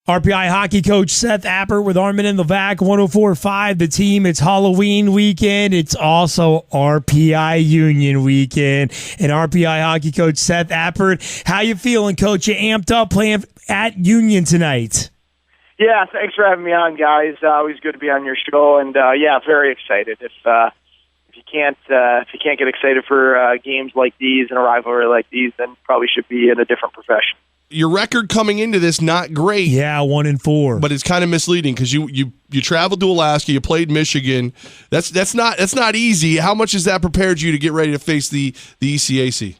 RPI hockey coach Seth Appert with Armen and Levack, 104.5 The Team. It's Halloween weekend. It's also RPI Union weekend. And RPI hockey coach Seth Appert, how you feeling, coach? You amped up playing at Union tonight. Yeah, thanks for having me on, guys. Always good to be on your show, and yeah, very excited. If you can't get excited for games like these and a rivalry like these, then probably should be in a different profession. Your record coming into this, not great. Yeah, 1-4. But it's kind of misleading because you traveled to Alaska, you played Michigan. That's not easy. How much has that prepared you to get ready to face the ECAC?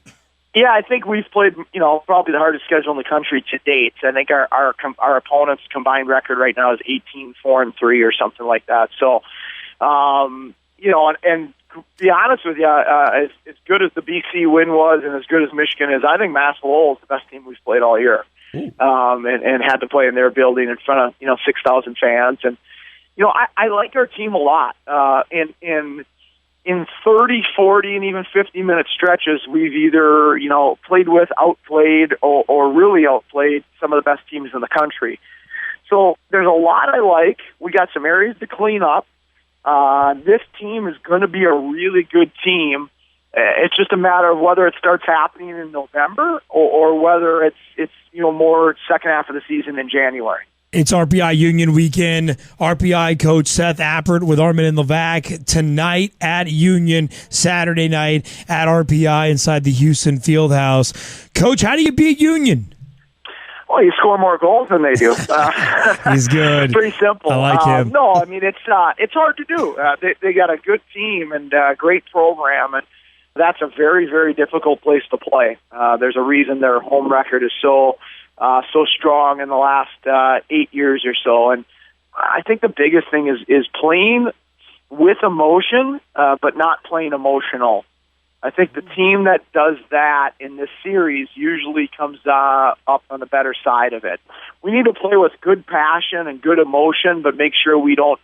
Yeah, I think we've played, probably the hardest schedule in the country to date. I think our opponent's combined record right now is 18-4-3 or something like that. So, and to be honest with you, as good as the BC win was and as good as Michigan is, I think Mass Lowell is the best team we've played all year. And had to play in their building in front of 6,000 fans. And I like our team a lot. In 30, 40, and even 50-minute stretches, we've either played with, outplayed, or really outplayed some of the best teams in the country. So there's a lot I like. We got some areas to clean up. This team is going to be a really good team. It's just a matter of whether it starts happening in November or whether it's more second half of the season in January. It's RPI Union weekend. RPI coach Seth Appert with Armen and Levack tonight at Union, Saturday night at RPI inside the Houston Fieldhouse. Coach, how do you beat Union? Well, you score more goals than they do. He's good. Pretty simple. I like him. No, I mean it's hard to do. They got a good team and a great program, and that's a very, very difficult place to play. There's a reason their home record is so strong in the last 8 years or so, and I think the biggest thing is playing with emotion, but not playing emotional. I think the team that does that in this series usually comes up on the better side of it. We need to play with good passion and good emotion, but make sure we don't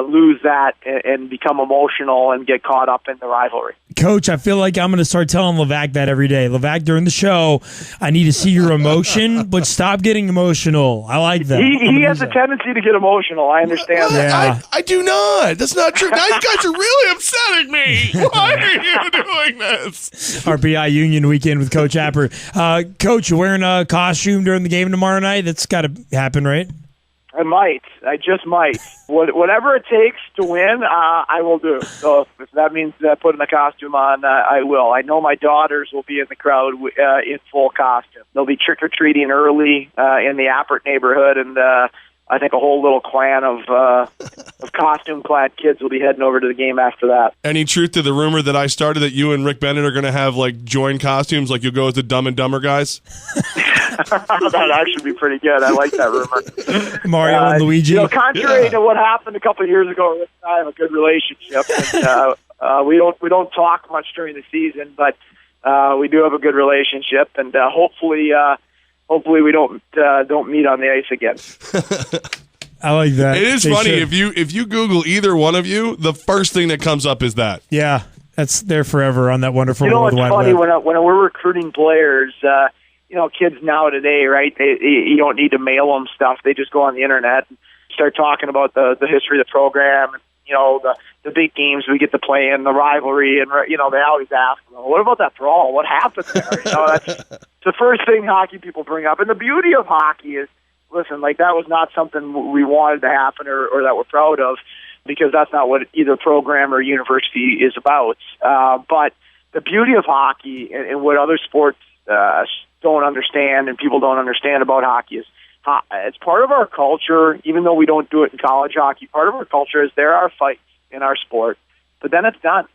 lose that and become emotional and get caught up in the rivalry. Coach, I feel like I'm going to start telling Levack that every day. Levack, during the show, I need to see your emotion, but stop getting emotional. I like that. He has a tendency to get emotional. I understand that. Yeah. I do not. That's not true. Now you guys are really upsetting me. Why are you doing this? RPI Union weekend with Coach Appert. Coach, you wearing a costume during the game tomorrow night? That's got to happen, right? I just might. Whatever it takes to win, I will do. So if that means putting a costume on, I will. I know my daughters will be in the crowd in full costume. They'll be trick-or-treating early in the Appert neighborhood, and I think a whole little clan of costume-clad kids will be heading over to the game after that. Any truth to the rumor that I started that you and Rick Bennett are going to have joint costumes, like you'll go as the Dumb and Dumber guys? That actually be pretty good. I like that rumor. Mario and Luigi. Contrary to what happened a couple of years ago, Rick and I have a good relationship. And, we don't talk much during the season, but we do have a good relationship, and hopefully we don't meet on the ice again. I like that. It is funny if you Google either one of you, the first thing that comes up is that. Yeah, that's there forever on that wonderful World Wide Web. It's funny when we're recruiting players. Kids now today, right? You don't need to mail them stuff. They just go on the internet and start talking about the history of the program. And, the big games we get to play in, the rivalry, and they always ask, "What about that brawl? What happened there?" That's the first thing hockey people bring up. And the beauty of hockey is, listen, that was not something we wanted to happen or that we're proud of, because that's not what either program or university is about. But the beauty of hockey and what other sports don't understand and people don't understand about hockey is it's part of our culture. Even though we don't do it in college hockey, part of our culture is there are fights in our sport, but then it's done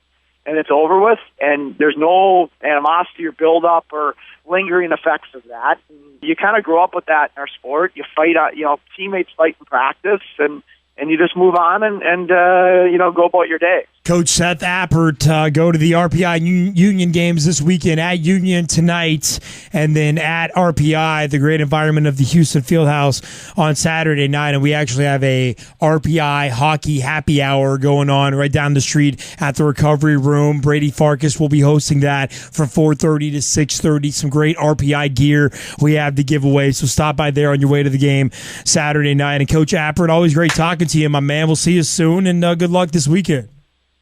and it's over with, and there's no animosity or build-up or lingering effects of that. You kind of grow up with that in our sport. You fight, teammates fight in practice, and you just move on and go about your day. Coach Seth Appert go to the RPI Union games this weekend at Union tonight, and then at RPI, the great environment of the Houston Fieldhouse, on Saturday night. And we actually have a RPI hockey happy hour going on right down the street at the Recovery Room. Brady Farkas will be hosting that from 4:30 to 6:30. Some great RPI gear we have to give away, so stop by there on your way to the game Saturday night. And Coach Appert, always great talking to you, my man. We'll see you soon, and good luck this weekend.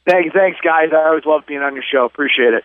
Thanks, guys. I always love being on your show. Appreciate it.